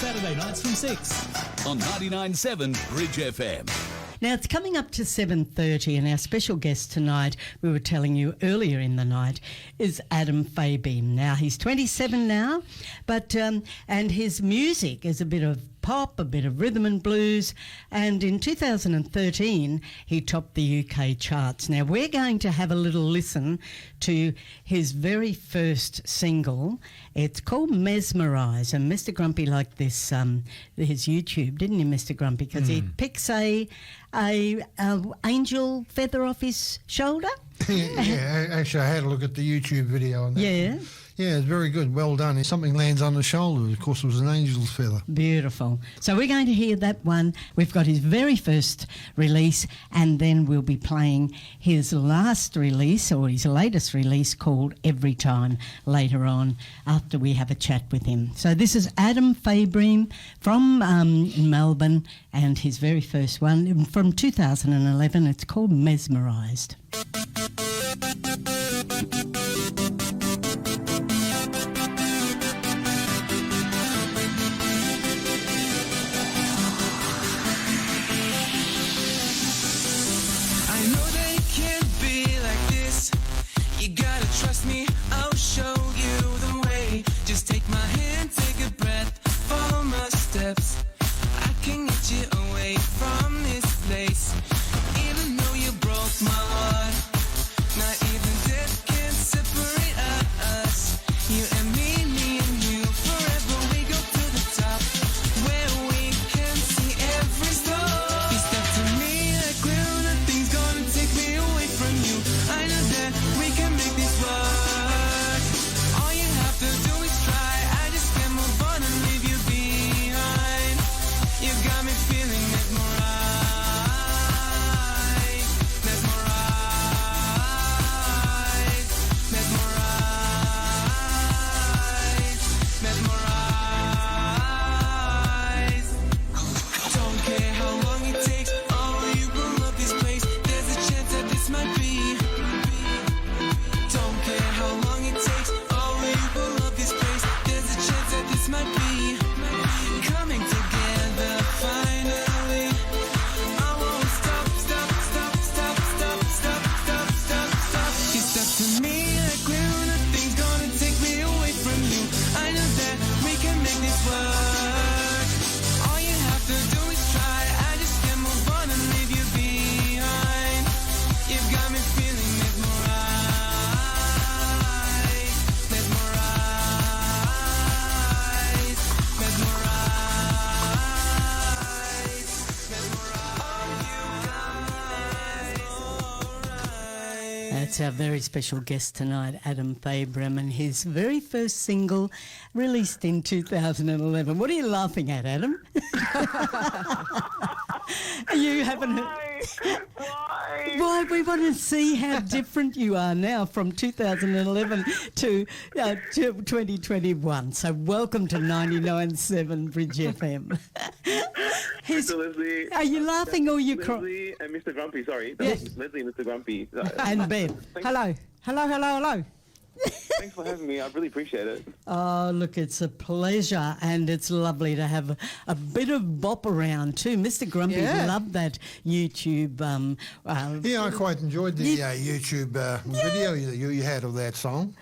Saturday nights from 6 on 99.7 Bridge FM. Now, it's coming up to 7:30 and our special guest tonight, we were telling you earlier in the night, is Adam Faybrem. Now, he's 27 now, but and his music is a bit of pop, a bit of rhythm and blues, and in 2013 he topped the UK charts. Now, we're going to have a little listen to his very first single. It's called Mesmerise, and Mr Grumpy liked this, his YouTube, didn't you, Mr Grumpy? Because he picks a angel feather off his shoulder. Yeah, actually I had a look at the YouTube video on that. Yeah. Yeah, it's very good. Well done. If something lands on the shoulder, of course, it was an angel's feather. Beautiful. So we're going to hear that one. We've got his very first release, and then we'll be playing his last release, or his latest release, called Every Time, later on, after we have a chat with him. So this is Adam Faybrem from Melbourne, and his very first one from 2011. It's called Mesmerised. Trust me, I'll show you the way. Just take my hand, take a breath, follow my steps. I can get you away from this place. Even though you broke my heart, not even death can separate us. You and me and you, forever we go to the top, where we can see every star. You step to me like glue, nothing's gonna take me away from you. I know that we can make this work. All you have to do is try. I just can't move on and leave you behind. You got me feeling mesmerized, mesmerized, mesmerized, mesmerized. Don't care how long it takes. Oh, you will love this place. There's a chance that this might be. Don't care how long it takes. Oh, you will love this place. There's a chance that this might be coming together finally. I won't stop, stop, stop, stop, stop, stop, stop, stop, stop. You step to me like glue, nothing's gonna take me away from you. I know that we can make this work. All you have to do is try. I just can't move on and leave you behind. You've got me feeling mesmerized, mesmerized, mesmerized. That's our very special guest tonight, Adam Faybrem, and his very first single released in 2011. What are you laughing at, Adam? You haven't heard... Why? Why, we want to see how different you are now from 2011 to 2021. So welcome to 99.7 Bridge FM. Mr. Lesley. Are you laughing or you crying? Lesley and Mr. Grumpy, sorry. Yes. Lesley and Mr. Grumpy. And Bev. Hello. Hello, hello, hello. Thanks for having me. I really appreciate it. Oh, look, it's a pleasure, and it's lovely to have a bit of bop around too. Mr. Grumpy loved that YouTube. Yeah, I quite enjoyed the YouTube video you had of that song.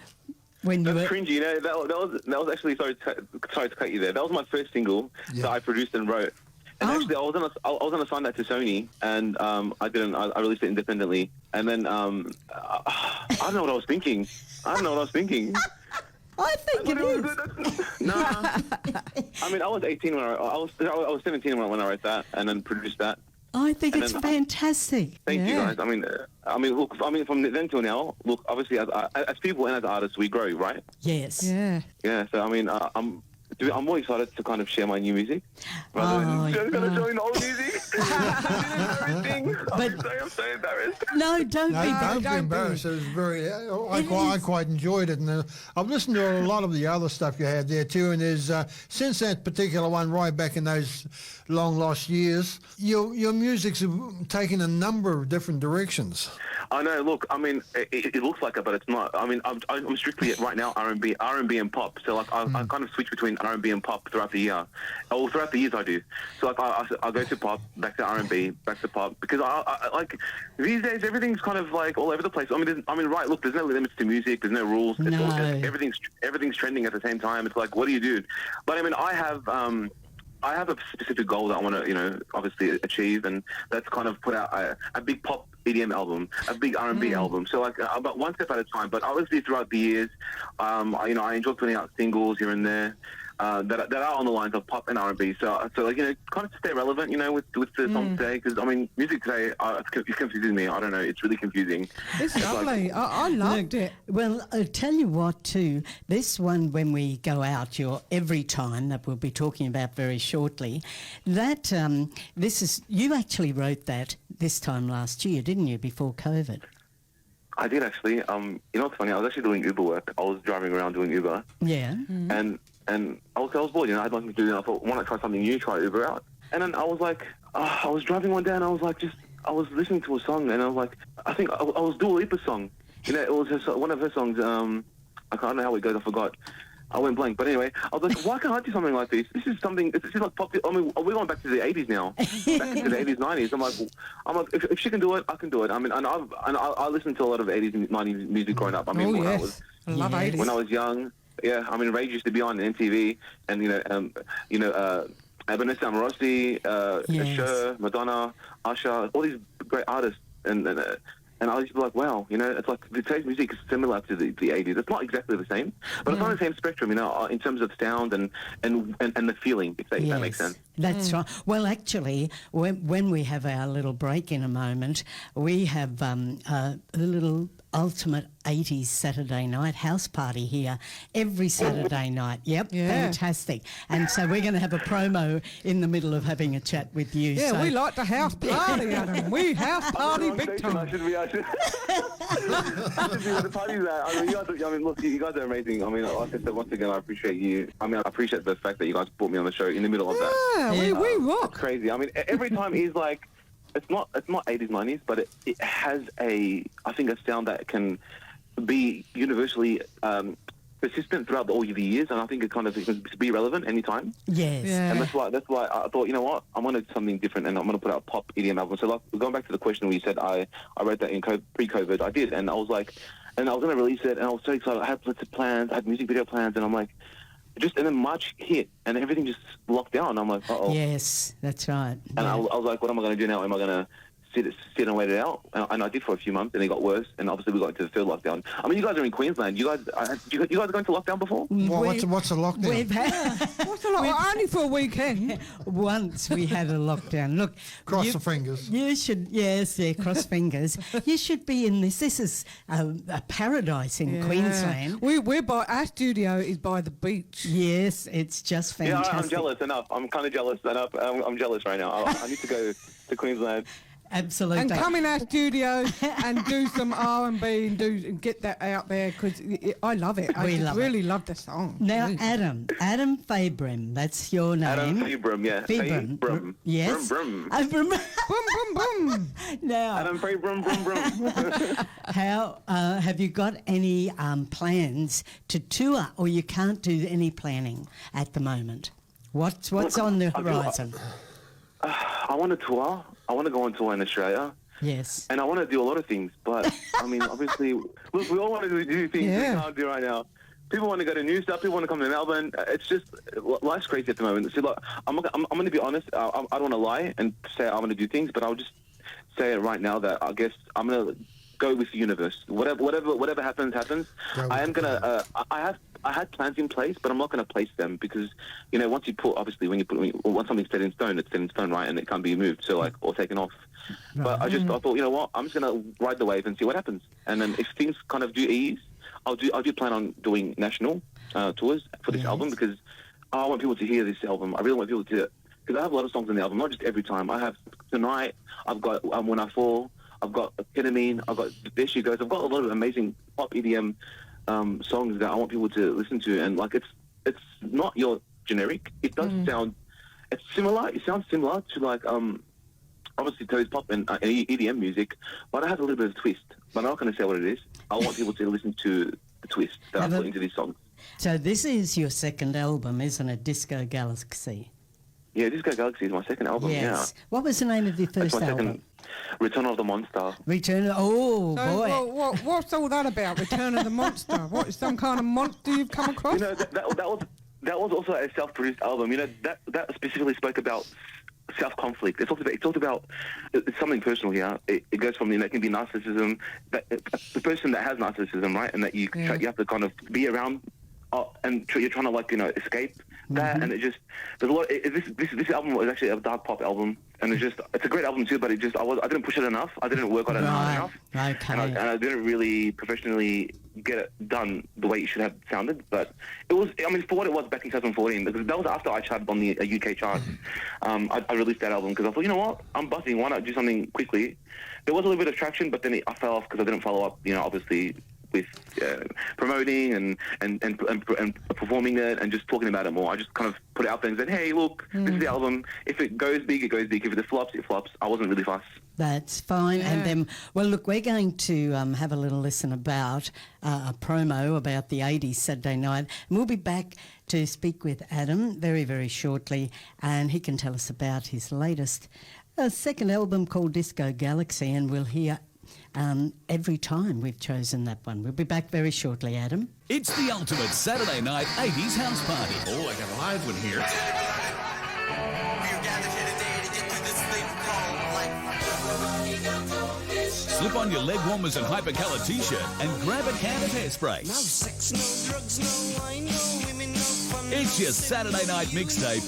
When you That's were cringy, you know. That was actually sorry to cut you there. That was my first single that I produced and wrote. And actually, I was gonna sign that to Sony, and I didn't. I released it independently, and then I don't know what I was thinking. I think it is. No. I mean, I was 18 when I was 17 when I wrote that, and then produced that. I think it's fantastic. Thank you, guys. I mean, look. From then till now, look. Obviously, as people and as artists, we grow, right? Yes. Yeah. Yeah. So I mean, I'm more excited to kind of share my new music rather than just going to join the old music. Everything. I'm so embarrassed. No, don't be embarrassed. It was very. I quite enjoyed it, and I've listened to a lot of the other stuff you had there too. And there's since that particular one, right back in those long lost years, your music's taken a number of different directions. I know. Look, I mean, it looks like it, but it's not. I mean, I'm strictly right now R&B and pop. So like I kind of switch between R&B and pop throughout the year. Or throughout the years I do. So like I go to pop, back to R&B, back to pop, because I like these days everything's kind of like all over the place. I mean, right? Look, there's no limits to music. There's no rules. It's No. everything's trending at the same time. It's like, what do you do? But I mean, I have a specific goal that I want to, obviously achieve, and that's kind of put out a big pop EDM album, a big R&B album. So like, about one step at a time. But obviously throughout the years, I enjoy putting out singles here and there that are on the lines of pop and R&B. So like, kind of stay relevant, with the songs today. Because I mean, music today, it's confusing me. I don't know, it's really confusing. It's lovely. I loved it. Well, I'll tell you what too, this one, when we go out, your Every Time, that we'll be talking about very shortly, that you actually wrote that this time last year, didn't you, before COVID? I did actually. You know what's funny? I was actually doing Uber work. I was driving around doing Uber. Yeah. And I was bored, I had nothing to do, and I thought, why not try something new, try Uber out? And then I was like, I was driving one day, and I was like, I was listening to a song, and I was like, I think I was Dua Lipa's song. It was one of her songs. I can't know how it goes. I forgot. I went blank. But anyway, I was like, why can't I do something like this? This is like pop. I mean, we're going back to the 80s now, back to the 80s, 90s. I'm like, if she can do it, I can do it. I mean, and I listened to a lot of 80s and 90s music growing up. I mean, I love 80s. When I was young, yeah. I mean, Rage used to be on MTV, and Vanessa Amorosi, Cher, Madonna, Usher, all these great artists, and I used to be like, wow, it's like today's music is similar to the 80s. It's not exactly the same, but it's on the same spectrum, in terms of sound and the feeling, if that makes sense. That's right. Well, actually, when we have our little break in a moment, we have a little ultimate 80s Saturday night house party here every Saturday night. Yep, fantastic. And so we're going to have a promo in the middle of having a chat with you. Yeah, so. we like to house party, Adam. We house party big time. I should be where the party's at. Look, you guys are amazing. I mean, like I said, once again, I appreciate you. I mean, I appreciate the fact that you guys brought me on the show in the middle of that. Yeah, we rock. It's crazy. I mean, Every Time is like, it's not 80s, 90s, but it has a sound that can be universally persistent throughout all the years, and I think it kind of can be relevant anytime. Yes. Yeah. And that's why I thought, you know what, I wanted something different, and I'm going to put out a pop EDM album. So like, going back to the question where you said I wrote that in pre-COVID, I did, and I was like, and I was going to release it, and I was so excited. I had lots of plans, I had music video plans, and I'm like, and then March hit, and everything just locked down. I'm like, uh-oh. Yes, that's right. And I was like, what am I going to do now? Am I going to sit and wait it out? And I did for a few months, and it got worse. And obviously, we got into the third lockdown. I mean, you guys are in Queensland. You guys are going to lockdown before? What's a lockdown? We've had What's a lockdown? Only for a weekend. once we had a lockdown. Look, Cross the fingers. You should, cross fingers. You should be in this. This is a paradise in Queensland. We're our studio is by the beach. Yes, it's just fantastic. Yeah, I'm jealous enough. I'm kind of jealous enough. I'm jealous right now. I need to go to Queensland. Absolutely. And come in our studio and do some R&B and get that out there, because I love it. I really love the song. Now, Adam Faybrem, that's your name. Adam Faybrem, yeah. Faybrem. Yes. Brum. Boom, boom, boom. Now, Adam Faybrem, brum. how have you got any plans to tour, or you can't do any planning at the moment? What's on the horizon? I want to tour. I want to go on tour in Australia. Yes. And I want to do a lot of things, but I mean, obviously, look, we all want to do things we can't do right now. People want to go to New South. People want to come to Melbourne. It's just, life's crazy at the moment. So, look, I'm going to be honest. I don't want to lie and say I want to do things, but I'll just say it right now that I guess I'm going to go with the universe. Whatever happens. I am going to. I had plans in place, but I'm not going to place them because, once you put, obviously, once something's set in stone, it's set in stone, right? And it can't be moved, so or taken off. Right. But I thought, you know what? I'm just going to ride the wave and see what happens. And then if things kind of do ease, I do plan on doing national tours for this album because I want people to hear this album. I really want people to, because I have a lot of songs on the album, not just Every Time. I have Tonight, I've got When I Fall, I've got Ketamine, I've got There She Goes. I've got a lot of amazing pop EDM songs that I want people to listen to, and like it's not your generic. It does sound, it's similar. It sounds similar to like obviously today's pop and EDM music, but I have a little bit of twist. But I'm not going to say what it is. I want people to listen to the twist that I put into these songs. So this is your second album, isn't it? Disco Galaxy. Yeah, Disco Galaxy is my second album. Yes. Yeah. What was the name of your That's first my album? second. Return of the Monster. Oh, So, boy. what's all that about? Return of the Monster? What is some kind of monster you've come across? You know, that was also a self-produced album. You know, that specifically spoke about self-conflict. It talked about it's something personal here. It goes from, it can be narcissism, the person that has narcissism, right, and that you have to kind of be around, and you're trying to escape that, and it just there's a lot. This album was actually a dark pop album, and it's a great album too. But I didn't push it enough. I didn't work on it hard enough, okay. and I didn't really professionally get it done the way it should have sounded. But it was, for what it was back in 2014, because that was after I charted on the UK charts. I released that album because I thought, you know what, I'm buzzing. Why not do something quickly? There was a little bit of traction, but then I fell off because I didn't follow up. Obviously, with promoting and performing it and just talking about it more. I just kind of put it out there and said, hey, look, this is the album. If it goes big, it goes big. If it flops, it flops. I wasn't really fussed. That's fine. Yeah. And then, well, look, we're going to have a little listen about a promo about the 80s Saturday night. And we'll be back to speak with Adam very, very shortly, and he can tell us about his latest second album called Disco Galaxy, and we'll hear every time we've chosen that one. We'll be back very shortly, Adam. It's the ultimate Saturday night 80s house party. Oh, I got a live one here. Slip on your leg warmers and hypercolour t-shirt and grab a can of hairspray. No sex, no drugs, no wine, no women, no fun. It's your Saturday night mixtape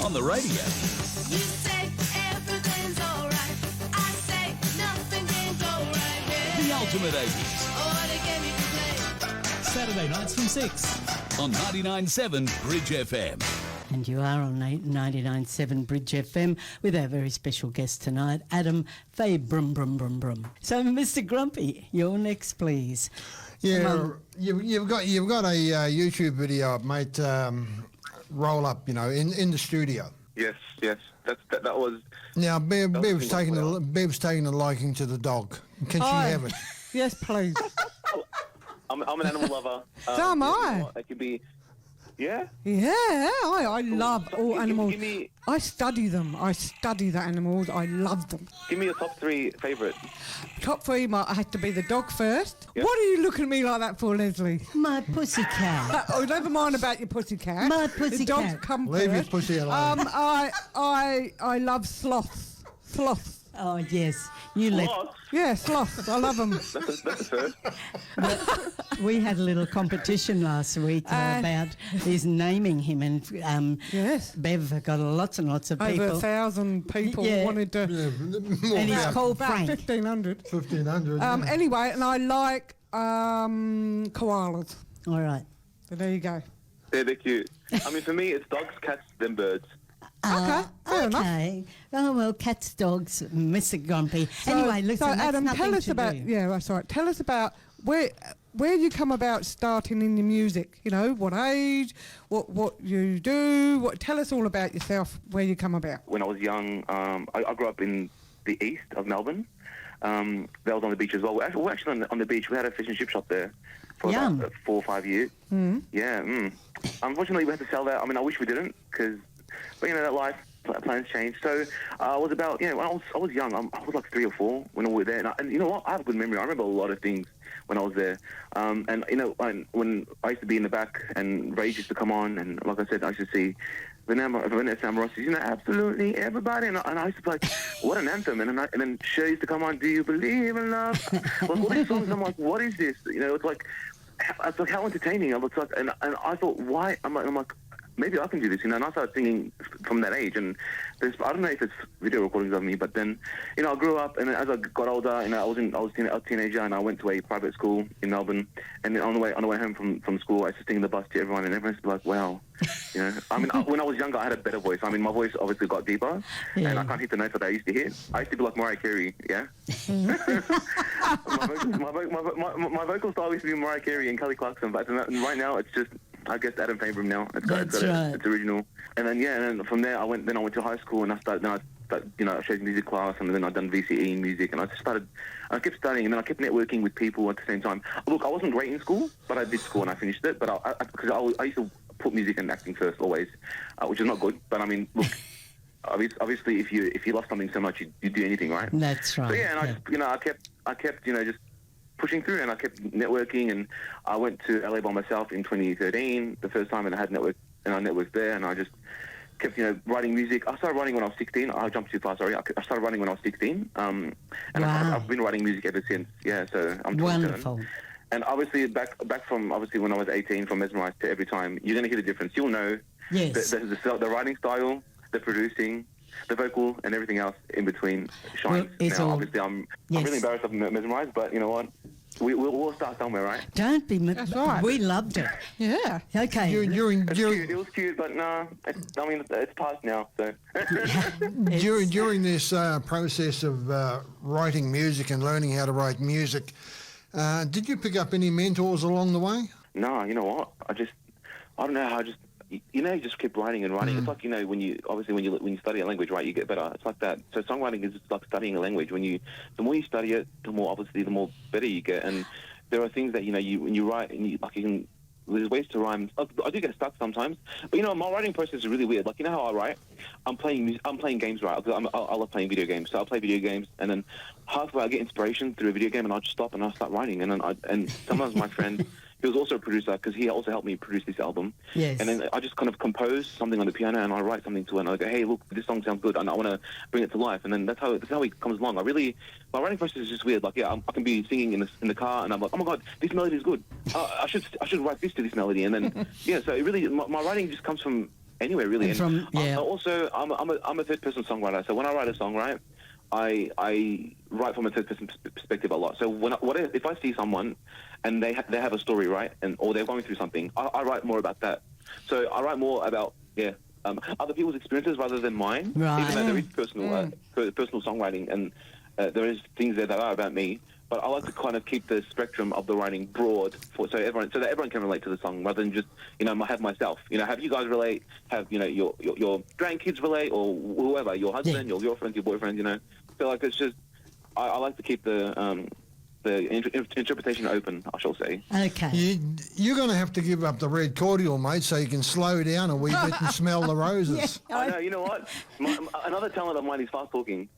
on the radio. You say everything's alright. I say nothing can go right. Yeah. The ultimate 80s Oh, they gave me the play. Saturday nights from 6. on 99.7 Bridge FM. And you are on 99.7 Bridge FM with our very special guest tonight, Adam Faybrem. So, Mr. Grumpy, you're next, please. Yeah, you've got a YouTube video, mate. Roll up, in the studio. Yes. That was. Now, Bev's taking well. a liking to the dog. Can she Aye. have it? Yes, please. I'm an animal lover. So am I. It could be. Yeah. Yeah, I love all animals. Give me, I study them. I study the animals. I love them. give me your top 3 favourites. Top 3, I had to be the dog first. Yep. What are you looking at me like that for, Lesley? My pussycat. Oh, never mind about your pussycat. My The pussycat. dogs come Leave your first. pussy alone. I love sloths. Sloths. Oh, yes. You left. Sloths? Yeah, sloths. I love them. That's the first. We had a little competition last week about his naming him, and Yes. Bev got lots and lots of Over people. 1,000 people Yeah. wanted to. More And he's about called About Frank. 1,500. 1,500. Anyway, and I like koalas. All right. So there you go. They're cute. For me, it's dogs, cats, then birds. Okay, fair enough. Okay. Oh, well, cats, dogs, Mr. Grumpy. Anyway, listen, so that's Adam, nothing tell us to about. do. Yeah, that's right. Tell us about where you come about starting in your music. What age, what you do. Tell us all about yourself. Where you come about. When I was young, I grew up in the east of Melbourne. That was on the beach as well. We're actually on the beach. We had a fish and chip shop there for Yum. about 4 or 5 years. Mm. Yeah. Unfortunately, we had to sell that. I wish we didn't, but that life plans change. So I was about, when I was young. I was like 3 or 4 when we were there. And you know what? I have a good memory. I remember a lot of things when I was there. And when I used to be in the back and Rage used to come on, and like I said, I used to see Vanessa Rossi, absolutely everybody, and I used to be like, what an anthem, and then Cher used to come on, do you believe in love? All these songs, I'm like, what is this? It's like how entertaining. I was like, and I thought, why? I'm like, maybe I can do this, and I started singing from that age, and I don't know if it's video recordings of me, but then, I grew up, and as I got older, I was a teenager, and I went to a private school in Melbourne, and then on the way home from school, I used to sing the bus to everyone, and everyone's like, wow, when I was younger, I had a better voice. My voice obviously got deeper, and I can't hit the notes that I used to hit. I used to be like Mariah Carey, yeah? my vocal style used to be Mariah Carey and Kelly Clarkson, but right now, it's just, I guess, Adam Faybrem now. It's That's right. It's original. And then and then from there I went to high school, and I I showed music class, and then I'd done VCE in music, and I kept studying, and then I kept networking with people at the same time. Look, I wasn't great in school, but I did school and I finished it. But because I used to put music and acting first always, which is not good. But I mean, look, obviously, if you love something so much, you do anything, right? That's right. So yeah, and I kept just pushing through, and I kept networking, and I went to LA by myself in 2013, the first time, and I networked there, and I just kept, writing music. I started writing when I was 16. I jumped too far, sorry. I started writing when I was 16, and Wow. I've been writing music ever since. Yeah, so I'm 27. Wonderful. And obviously, back from obviously when I was 18, from Mesmerized to Every Time, you're going to hear the difference. You'll know Yes. the writing style, the producing, the vocal, and everything else in between shines. Well, it's now, all- obviously, I'm Yes. really embarrassed of Mesmerized, but you know what? We'll all start somewhere, right? Don't be... That's right. We loved it. Yeah. Okay. During It was cute, but no. It's past now, so... during this process of writing music and learning how to write music, did you pick up any mentors along the way? No, you know what? I don't know how. You just keep writing and writing. It's like when you study a language, right? You get better. It's like that. So songwriting is just like studying a language. The more you study it, the more better you get. And there are things that when you write and there's ways to rhyme. I do get stuck sometimes, but my writing process is really weird. Like how I write, I'm playing games, right? Because I love playing video games, so I'll play video games, and then halfway I get inspiration through a video game, and I just stop and I start writing, and then sometimes my friend. He was also a producer because he also helped me produce this album. Yes. And then I just kind of compose something on the piano and I write something to it and I go, hey, look, this song sounds good and I want to bring it to life. And then that's how it comes along. My writing process is just weird. Like, I can be singing in the car and I'm like, oh my God, this melody is good. I should write this to this melody. And then, yeah, so it really, my writing just comes from anywhere, really. And I'm a third person songwriter. So when I write a song, right, I write from a third person perspective a lot. So if I see someone and they have a story, right, or they're going through something, I write more about that. So I write more about other people's experiences rather than mine. Right. Even though there is personal songwriting and there is things there that are about me. But I like to kind of keep the spectrum of the writing broad so that everyone can relate to the song rather than just have myself. Have you guys relate? Have your grandkids relate or whoever, your husband, your girlfriend, your boyfriend. So like it's just I like to keep the interpretation open, I shall say. Okay. You're going to have to give up the red cordial, mate, so you can slow down a wee bit and smell the roses. I know, you know what? Another talent of mine is fast talking.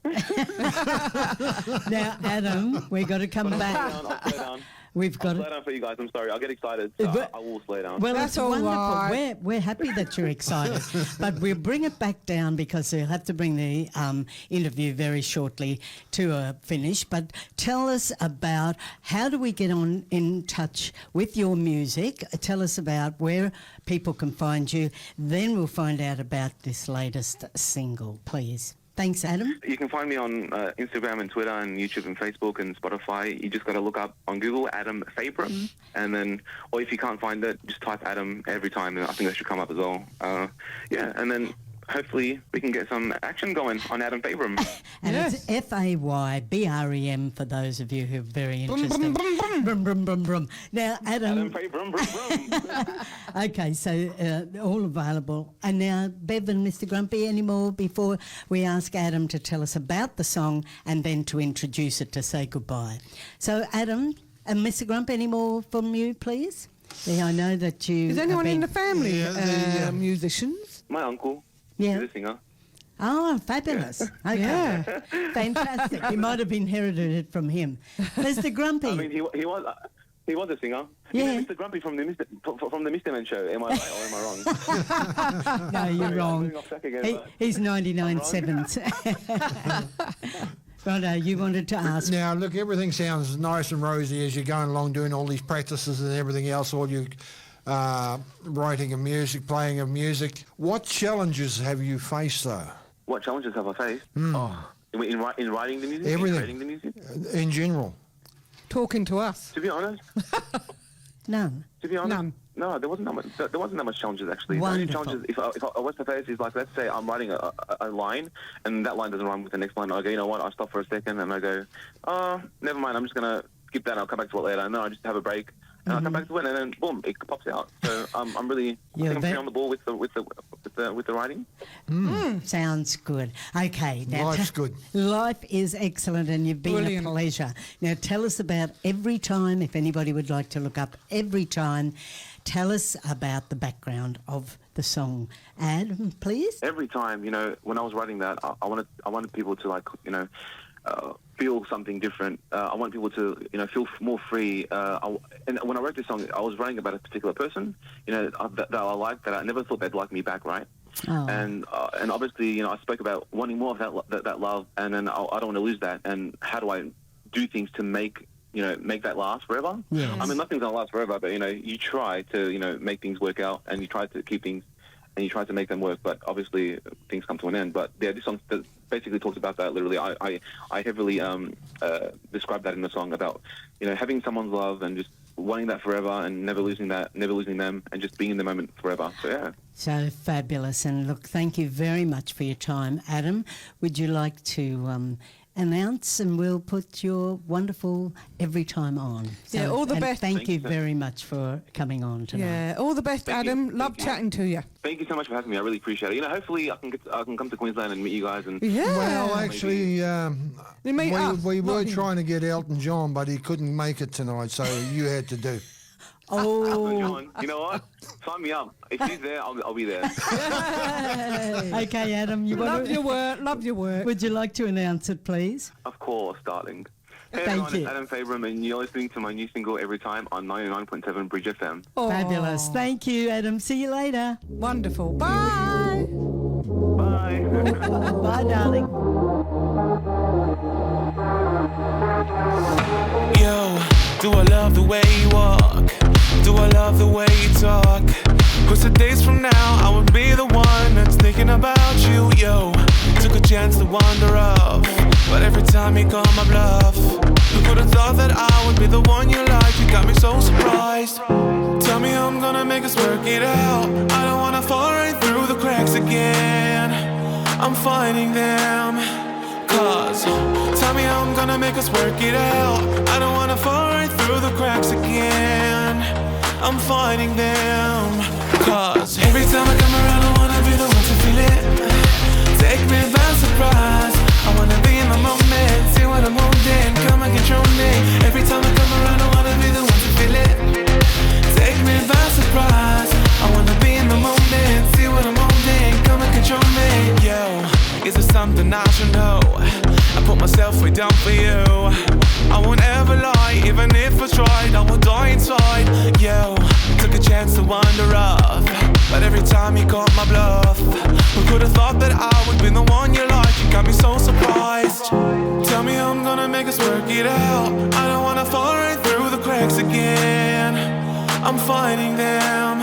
Now, Adam, we've got to come back. I'll slow down. We've got I'll slow down for you guys. I'm sorry. I'll get excited. So I will slow down. Well, That's it's all wonderful. right. We're happy that you're excited, but we'll bring it back down because we'll have to bring the interview very shortly to a finish. But tell us about how do we get in touch with your music? Tell us about where people can find you. Then we'll find out about this latest single, please. Thanks, Adam. You can find me on Instagram and Twitter and YouTube and Facebook and Spotify. You just got to look up on Google Adam Faybrem, and then, or if you can't find it, just type Adam every time, and I think that should come up as well. And then hopefully we can get some action going on Adam Faybrem. And it's Faybrem for those of you who are very interested. Brum, brum, brum, brum. Now, Adam Faybrem, brum, brum. Okay, so all available. And now, Bev and Mr Grumpy, any more before we ask Adam to tell us about the song and then to introduce it to say goodbye. So, Adam and Mr Grumpy, any more from you, please? Yeah, I know that you... Is anyone in the family Yeah, musicians? My uncle, Yeah. he's a singer. Oh, fabulous. Okay. Yeah. Fantastic. You might have inherited it from him. Mr Grumpy. I mean, he was a singer. Yeah. You know, Mr. Grumpy from the Mr. Man show. Am I right or am I wrong? No, you're Sorry, wrong. I'm going off track again, but He's 99 I'm sevenths. Righto, you wanted to ask. Now, look, everything sounds nice and rosy as you're going along doing all these practices and everything else, all you writing of music, playing of music. What challenges have you faced, though? What challenges have I faced? Oh, in writing the music? Everything. In creating the music? In general? Talking to us? To be honest, None. None. no, there wasn't that much challenges actually. Wonderful. The only challenges, if I was to face, is like, let's say I'm writing a line and that line doesn't rhyme with the next line. I go, you know what? I stop for a second and I go, never mind. I'm just gonna skip that and I'll come back to it later. No, I just have a break and I come back to it, and then boom, it pops out. So I'm really I Yeah, think I'm pretty on the ball with the writing. Sounds good. Okay. Now Life's good. Life is excellent, and you've been Brilliant. a pleasure. Now tell us about Every Time, if anybody would like to look up Every Time. Tell us about the background of the song. Adam, please. Every time, when I was writing that, I wanted people to feel something different. I want people to, feel more free. And when I wrote this song, I was writing about a particular person, that I liked, that I never thought they'd like me back, right? Oh. And obviously, I spoke about wanting more of that love, and then I don't want to lose that. And how do I do things to make that last forever? Yes. I mean, nothing's gonna last forever, but you try to, make things work out, and you try to keep things, and you try to make them work. But obviously, things come to an end. But yeah, this song basically talks about that. Literally, I heavily describe that in the song about having someone's love and just wanting that forever and never losing them, and just being in the moment forever. So yeah. So fabulous. And look, thank you very much for your time. Adam, would you like to announce, and we'll put your wonderful Every Time on? Yeah, all the and best. Thank you very much for coming on tonight. Yeah, all the best, Thank you. Adam. Love Thank you. chatting to you. Thank you so much for having me. I really appreciate it. Hopefully I can come to Queensland and meet you guys. And Yeah. Well, actually, You meet us, we were not him. trying to get Elton John, but he couldn't make it tonight, so you had to do. Oh, John, you know what? Sign me up. If he's there, I'll be there. okay, Adam. You want Love your work. Love your work. Would you like to announce it, please? Of course, darling. Hey Thank everyone, you. it's Adam Faybrem, and you're listening to my new single Every Time on 99.7 Bridge FM. Oh, Fabulous. Thank you, Adam. See you later. Wonderful. Bye. Bye. Bye, darling. Yo, do I love the way you walk? Do I love the way you talk? 'Cause the days from now I would be the one that's thinking about you. Yo, took a chance to wander off, but every time you call my bluff, who could have thought that I would be the one you like? You got me so surprised. Tell me how I'm gonna make us work it out. I don't wanna fall right through the cracks again. I'm finding them. Cause tell me how I'm gonna make us work it out. I don't wanna fall right through the cracks again. I'm finding them. Cause every time I come around I wanna be the one to feel it. Take me by surprise. I wanna be in the moment. See what I'm holding. Come and control me. Every time I come around I wanna be the one to feel it. Take me by surprise. I wanna be in the moment. See what I'm holding. Come and control me. Yo, is there something I should know? I put myself way down for you. I won't ever lie, even if I tried, I would die inside. Yo, took a chance to wander off, but every time you caught my bluff, who could have thought that I would be the one you like? You got me so surprised. Tell me how I'm gonna make us work it out. I don't wanna fall right through the cracks again. I'm finding them.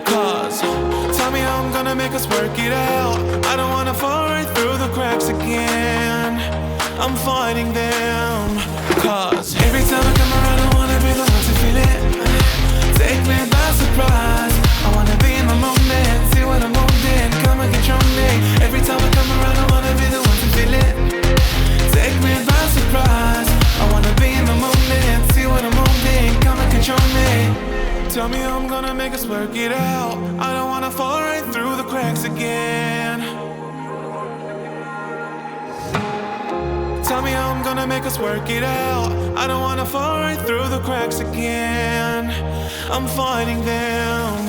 Cause tell me how I'm gonna make us work it out. I don't wanna fall right through the cracks again. I'm finding them. Cause every time I come around I wanna be the one to feel it. Take me by surprise. I wanna be in the moment. See what I'm holding. Come and control me. Every time I come around I wanna be the one to feel it. Take me by surprise. I wanna be in the moment. See what I'm holding. Come and control me. Tell me how I'm gonna make us work it out. I don't wanna fall right through the cracks again. Tell me how I'm gonna make us work it out. I don't wanna fall right through the cracks again. I'm finding them.